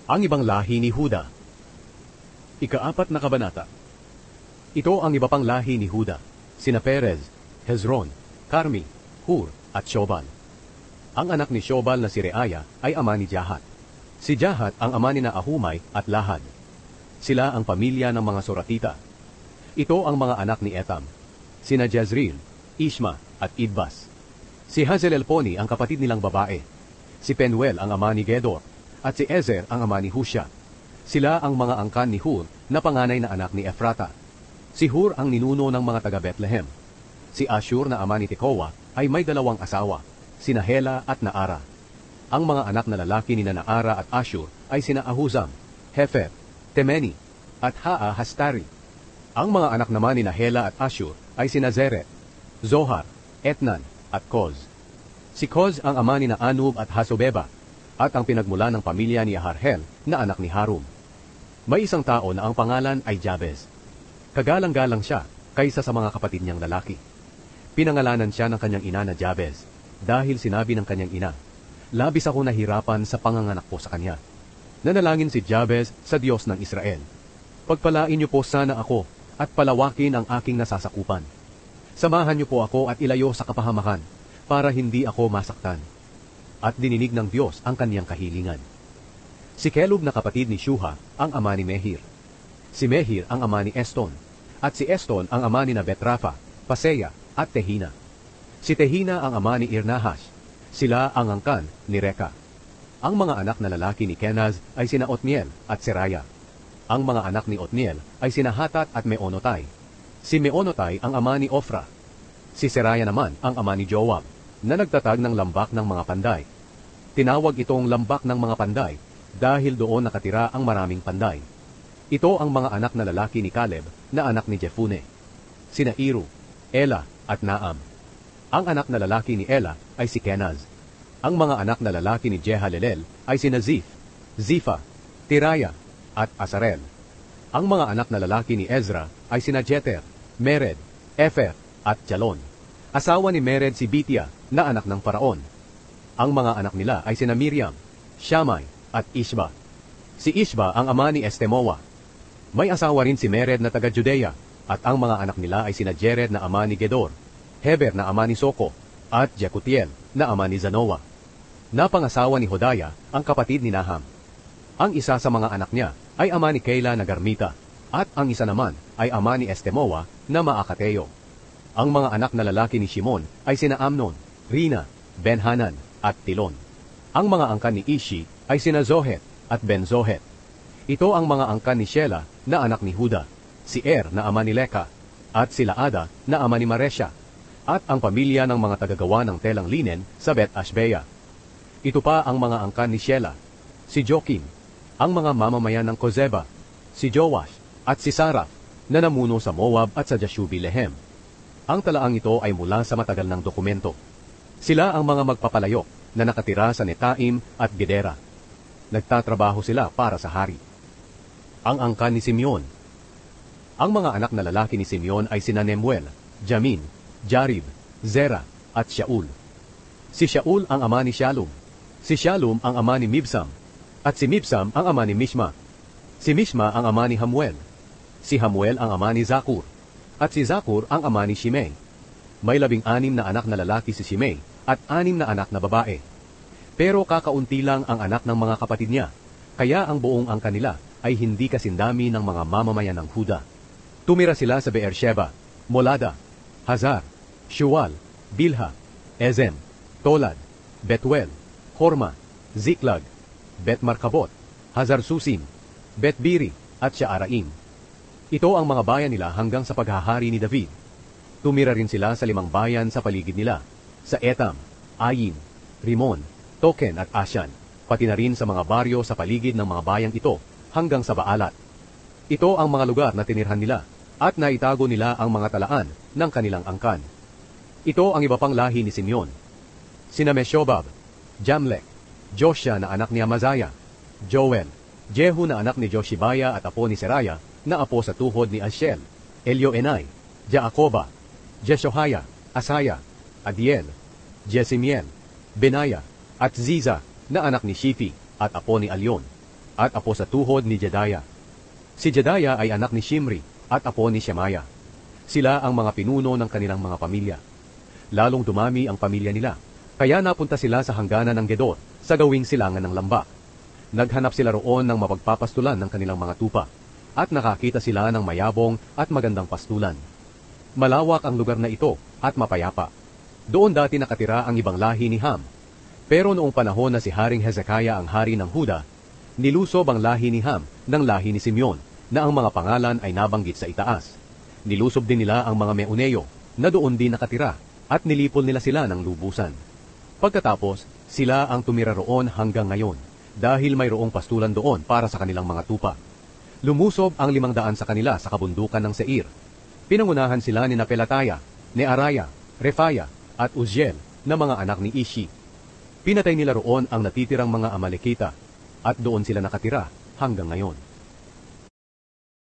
Ang ibang lahi ni Huda. Ika-4 na kabanata. Ito ang iba pang lahi ni Huda, sina Perez, Hezron, Carmi, Hur, at Shobal. Ang anak ni Shobal na si Reaya ay ama ni Jahat. Si Jahat ang ama ni Ahumay at Lahad. Sila ang pamilya ng mga Soratita. Ito ang mga anak ni Etam, sina Jezreel, Ishma, at Idbas. Si Hazelelponi ang kapatid nilang babae. Si Penuel ang ama ni Gedor, at si Ezer ang ama ni Husha. Sila ang mga angkan ni Hur na panganay na anak ni Ephrata. Si Hur ang ninuno ng mga taga Bethlehem. Si Ashur na ama ni Tekoa ay may 2 asawa, sina Hela at Naara. Ang mga anak na lalaki ni Naara at Ashur ay sina Ahuzam, Hefer, Temeni, at Hastari. Ang mga anak naman ni Hela at Ashur ay sina Zeret, Zohar, Etnan, at Koz. Si Koz ang ama ni Anub at Hasobeba, at ang pinagmula ng pamilya ni Aharhel na anak ni Harum. May isang tao na ang pangalan ay Jabez. Kagalang-galang siya kaysa sa mga kapatid niyang lalaki. Pinangalanan siya ng kanyang ina na Jabez dahil sinabi ng kanyang ina, "Labis ako nahirapan sa panganganak ko sa kanya." Nanalangin si Jabez sa Diyos ng Israel, "Pagpalain niyo po sana ako at palawakin ang aking nasasakupan. Samahan niyo po ako at ilayo sa kapahamakan para hindi ako masaktan." At dininig ng Diyos ang kaniyang kahilingan. Si Kelub na kapatid ni Shuha ang ama ni Mehir. Si Mehir ang ama ni Eston, at si Eston ang ama ni Betrafa, Paseya, at Tehina. Si Tehina ang ama ni Irnahash. Sila ang angkan ni Reka. Ang mga anak na lalaki ni Kenaz ay sina Otniel at Seraya. Ang mga anak ni Otniel ay sina Hatat at Meonotai. Si Meonotai ang ama ni Ofra. Si Seraya naman ang ama ni Joab, na nagtatag ng lambak ng mga panday. Tinawag itong lambak ng mga panday dahil doon nakatira ang maraming panday. Ito ang mga anak na lalaki ni Caleb na anak ni Jefune, sina Iru, Ela, at Naam. Ang anak na lalaki ni Ela ay si Kenaz. Ang mga anak na lalaki ni Jehalelel ay sina Ziph, Zifa, Tiraya, at Asarel. Ang mga anak na lalaki ni Ezra ay sina Jeter, Mered, Efer, at Jalon. Asawa ni Mered si Bitia na anak ng Paraon. Ang mga anak nila ay sina Miriam, Shammai, at Ishba. Si Ishba ang ama ni Estemoa. May asawa rin si Mered na taga Judea, at ang mga anak nila ay sina Jered na ama ni Gedor, Heber na ama ni Soko, at Jekutiel na ama ni Zanoa. Napangasawa ni Hodaya ang kapatid ni Naham. Ang isa sa mga anak niya ay ama ni Keila na Garmita, at ang isa naman ay ama ni Estemoa na Maakateo. Ang mga anak na lalaki ni Shimon ay sina Amnon, Rina, Benhanan, at Tilon. Ang mga angkan ni Ishi ay sina Zohet at Ben-Zohet. Ito ang mga angkan ni Shela na anak ni Huda, si Er na ama ni Leka, at si Laada na ama ni Maresha, at ang pamilya ng mga tagagawa ng telang linen sa Bet-Ashbea. Ito pa ang mga angkan ni Shela, si Jokim, ang mga mamamayan ng Kozeba, si Joash, at si Saraf, na namuno sa Moab at sa Jashubi-Lehem. Ang talaang ito ay mula sa matagal ng dokumento. Sila ang mga magpapalayok na nakatira sa Netaim at Gedera. Nagtatrabaho sila para sa hari. Ang angkan ni Simeon. Ang mga anak na lalaki ni Simeon ay sina Nemuel, Jamin, Jarib, Zera, at Shaul. Si Shaul ang ama ni Shalom. Si Shalom ang ama ni Mibsam. At si Mibsam ang ama ni Mishma. Si Mishma ang ama ni Hamuel. Si Hamuel ang ama ni Zakur. At si Zakur ang ama ni Shimei. May 16 na anak na lalaki si Shimei at 6 na anak na babae. Pero kakaunti lang ang anak ng mga kapatid niya, kaya ang buong angkan nila ay hindi kasindami ng mga mamamayan ng Huda. Tumira sila sa Beersheba, Molada, Hazar, Shual, Bilha, Ezem, Tolad, Betuel, Horma, Ziklag, Bet-Markabot, Hazar-Susim, Bet-Biri, at Shaaraim. Ito ang mga bayan nila hanggang sa paghahari ni David. Tumira rin sila sa 5 bayan sa paligid nila, sa Etam, Ayin, Rimon, Token at Ashan, pati na rin sa mga baryo sa paligid ng mga bayang ito hanggang sa Baalat. Ito ang mga lugar na tinirhan nila at naitago nila ang mga talaan ng kanilang angkan. Ito ang iba pang lahi ni Simeon. Sina Meshobab, Jamlek, Joshua na anak ni Amazaya, Joel, Jehu na anak ni Joshibaya at apo ni Seraya na apo sa tuhod ni Ashel, Elioenai, Jaakoba, Jeshohaya, Asaya, Adiel, Jesimiel, Benaya, at Ziza na anak ni Shifi at apo ni Alyon. at apo sa tuhod ni Jedaiah. Si Jedaiah ay anak ni Shimri at apo ni Shemaiah. Sila ang mga pinuno ng kanilang mga pamilya. Lalong dumami ang pamilya nila, kaya napunta sila sa hangganan ng Gedor sa gawing silangan ng lamba. Naghanap sila roon ng mapagpapastulan ng kanilang mga tupa, at nakakita sila ng mayabong at magandang pastulan. Malawak ang lugar na ito at mapayapa. Doon dati nakatira ang ibang lahi ni Ham. Pero noong panahon na si Haring Hezekiah ang hari ng Huda, nilusob ang lahi ni Ham ng lahi ni Simeon, na ang mga pangalan ay nabanggit sa itaas. Nilusob din nila ang mga Meuneo, na doon din nakatira, at nilipol nila sila ng lubusan. Pagkatapos, sila ang tumira roon hanggang ngayon, dahil mayroong pastulan doon para sa kanilang mga tupa. Lumusob ang 500 sa kanila sa kabundukan ng Seir. Pinangunahan sila ni Pelataya, ni Araya, Refaya, at Uzziel na mga anak ni Ishi. Pinatay nila roon ang natitirang mga Amalekita, at doon sila nakatira hanggang ngayon.